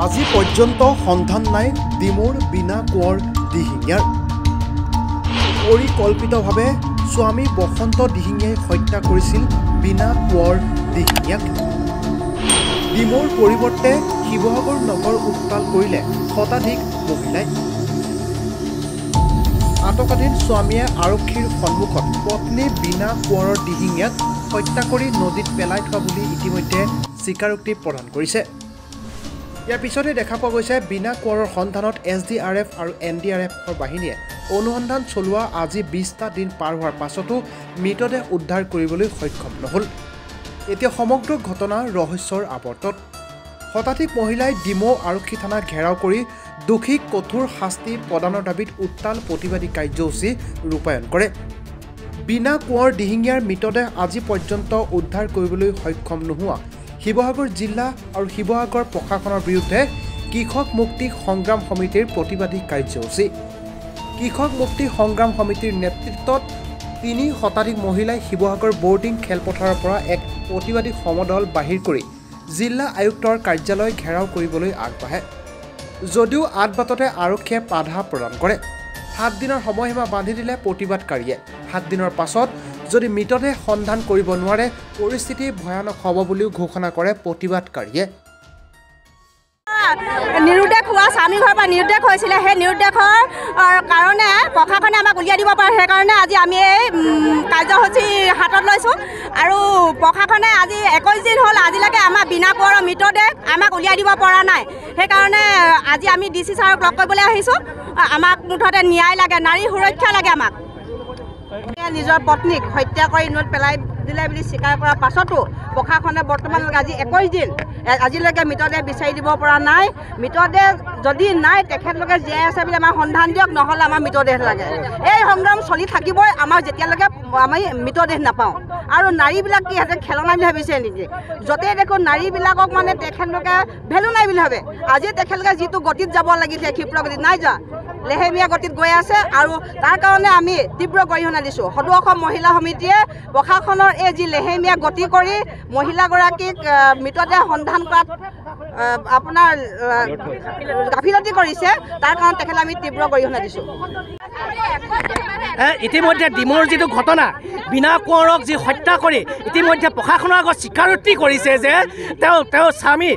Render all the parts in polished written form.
আজি পৰ্যন্ত সন্ধান নাই ডিমৌৰ বিনা কোঁৱৰ দিহিঙীয়াৰ পৰিকল্পিতভাৱে স্বামী বসন্ত দিহিঙীয়াই হত্যা কৰিছিল বিনা কোঁৱৰ দিহিঙীয়াক ডিমৌৰ পৰিৱৰ্তে শিৱসাগৰ নগৰ উত্তাল কৰিলে শতাধিক মহিলাই আটকাধীন স্বামীয়ে আৰক্ষীৰ সন্মুখত পত্নী বিনা কোঁৱৰৰ দিহিঙীয়াক হত্যা কৰি নদীত পেলাই থোৱা বুলি ইতিমধ্যে স্বীকাৰোক্তি প্ৰদান কৰিছে ইয়াৰ পিছতে দেখা পোৱা গৈছে বিনা কোঁৱৰৰ সন্ধানত SDRF আৰু NDRFৰ বাহিনীয়ে অনুসন্ধান চলোৱা আজি 20টা দিন পাৰ হোৱাৰ পাছতো মৃতদেহ উদ্ধাৰ কৰিবলৈ সক্ষম নহল এতিয়া সমগ্ৰ ঘটনা ৰহস্যৰ আৱৰ্তত শতাধিক মহিলাই ডিমৌ আৰক্ষী থানা ঘেৰাও কৰি দোষীক কঠোৰ শাস্তি প্ৰদানৰ দাবীত উত্তাল প্ৰতিবাদী কাৰ্যসূচী ৰূপায়ণ কৰে বিনা কোঁৱৰ দিহিঙীয়াৰ মৃতদেহ আজি পৰ্যন্ত উদ্ধাৰ কৰিবলৈ সক্ষম নোহোৱা শিৱসাগৰ জিলা আৰু শিৱসাগৰ প্ৰশাসনৰ বিৰুদ্ধে কৃষক মুক্তি সংগ্ৰাম সমিতিৰ প্ৰতিবাদী কাৰ্যসূচী কৃষক মুক্তি সংগ্ৰাম সমিতিৰ নেতৃত্বত 3 শতাধিক মহিলাই শিৱসাগৰ বৰ্ডিং খেলপথাৰৰ পৰা এক প্ৰতিবাদী সমদল বাহিৰ কৰি জিলা আয়ুক্তৰ কাৰ্যালয় ঘেৰাও কৰিবলৈ আগবাঢ়ে যদিও আদবাটতে আৰক্ষীয়ে বাধা প্ৰদান কৰে 7 দিনৰ সময়সীমা বান্ধি দিলে প্ৰতিবাদকাৰীয়ে 7 দিনৰ পাছত যদি মৃতদেহ সন্ধান কৰিব নোৱাৰে পৰিস্থিতি ভয়ানক হ'ব বুলিও ঘোষণা কৰে প্ৰতিবাদকাৰীয়ে নিৰুদ্দেশ হোৱা স্বামী ঘৰৰ পৰা নিৰুদ্দেশ হৈছিলে সেই নিৰুদ্দেশৰ কাৰণে প্ৰশাসনে আমাক উলিয়াই দিব পাৰে সেইকাৰণে আজি আমি এই কাৰ্যসূচী হাতত লৈছোঁ আৰু প্ৰশাসনে আজি 21 দিন হ'ল আজিলৈকে আমাৰ বিনা কোঁৱৰৰ মৃতদেহ আমাক উলিয়াই দিব পৰা নাই সেইকাৰণে আজি আমি DC ছাৰক লগ কৰিবলৈ আহিছোঁ আমাক মুঠতে ন্যায় লাগে নাৰী সুৰক্ষা লাগে আমাক নিজৰ পত্নীক হত্যা কৰি নদীত পেলাই দিলে বুলি স্বীকাৰ কৰাৰ পাছতো প্ৰশাসনে বৰ্তমানলৈকে আজি 21 দিন আজিলৈকে মৃতদেহ বিচাৰি দিব পৰা নাই মৃতদেহ যদি নাই তেখেতলোকে জীয়াই আছে বুলি আমাৰ সন্ধান দিয়ক নহ'লে আমাৰ মৃতদেহ লাগে এই সংগ্ৰাম চলি থাকিবই আমাৰ যেতিয়ালৈকে আমি মৃতদেহ নাপাওঁ আৰু নাৰীবিলাক কি সিহঁতে খেলনা বুলি ভাবিছে নেকি য'তেই দেখোঁ নাৰীবিলাকক মানে তেখেতলোকে ভেলু নাই বুলি ভাবে আজি তেখেতলোকে যিটো গতিত যাব লাগিছে ক্ষিপ্ৰ গতিত নাই যোৱা লেহেমীয়া গতিত গৈ আছে আৰু তাৰ কাৰণে আমি তীব্ৰ গৰিহণা দিছোঁ সদৌ অসম মহিলা সমিতিয়ে প্ৰশাসনৰ এই যি লেহেমীয়া গতি কৰি মহিলাগৰাকীক মৃতদেহ সন্ধান কৰাত আপোনাৰ গাফিলতি কৰিছে তাৰ কাৰণে তেখেতক আমি তীব্ৰ গৰিহণা দিছোঁ ইতিমধ্যে ডিমৌৰ যিটো ঘটনা বিনা কোঁৱৰক যি হত্যা কৰি ইতিমধ্যে প্ৰশাসনৰ আগত স্বীকাৰোক্তি কৰিছে যে তেওঁ স্বামী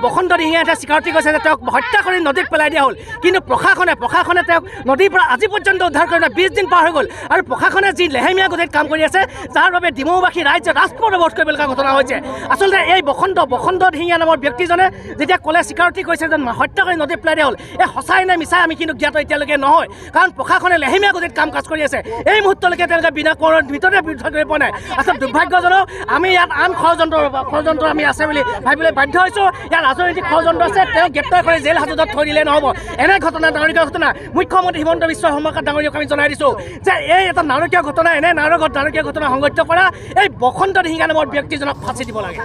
বসন্ত দিহিঙীয়াই স্বীকাৰোক্তি কৰিছে যে তেওঁক হত্যা কৰি নদীত পেলাই দিয়া হ'ল কিন্তু প্ৰশাসনে তেওঁক নদীৰ পৰা আজি পৰ্যন্ত উদ্ধাৰ কৰিবলৈ 20 দিন পাৰ হৈ গ'ল আৰু প্ৰশাসনে যি লেহেমীয়া গতিত কাম কৰি আছে যাৰ বাবে ডিমৌবাসী ৰাজ্য ৰাজপথ অৱৰোধ কৰিবলগীয়া ঘটনা হৈছে আচলতে এই বসন্ত দিহিঙীয়া নামৰ ব্যক্তিজনে যেতিয়া ক'লে স্বীকাৰোক্তি কৰিছে যে হত্যা কৰি নদীত পেলাই দিয়া হ'ল এই সঁচাই নে মিছাই আমি কিন্তু জ্ঞাত এতিয়ালৈকে নহয় কাৰণ প্ৰশাসনে লেহেমীয়া গতিত কাম কাজ কৰি আছে এই মুহূৰ্তলৈকে তেওঁলোকে বিনা কোঁৱৰৰ মৃতদেহ উদ্ধাৰ কৰি পোৱা নাই আচলতে দুৰ্ভাগ্যজনক আমি ইয়াত আন ষড়যন্ত্ৰ আমি আছে বুলি ভাবিবলৈ বাধ্য হৈছোঁ ইয়াত ৰাজনৈতিক ষড়যন্ত্ৰ আছে তেওঁক গ্ৰেপ্তাৰ কৰি জেল হাজতত থৈ দিলে নহ'ব এনে ঘটনা ডাঙৰীয়া ঘটনা মুখ্যমন্ত্ৰী হিমন্ত বিশ্ব শৰ্মাক ডাঙৰীয়াক আমি জনাই দিছোঁ যে এই এটা নাৰকীয় ঘটনা এনে নাৰকীয় ঘটনা সংঘটিত কৰা এই বসন্ত দিহিঙীয়া নামৰ ব্যক্তিজনক ফাঁচি দিব লাগে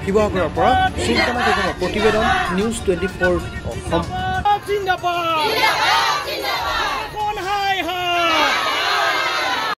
শিৱসাগৰৰ পৰা চিন্তনা বেগমৰ প্ৰতিবেদন নিউজ 24 অসম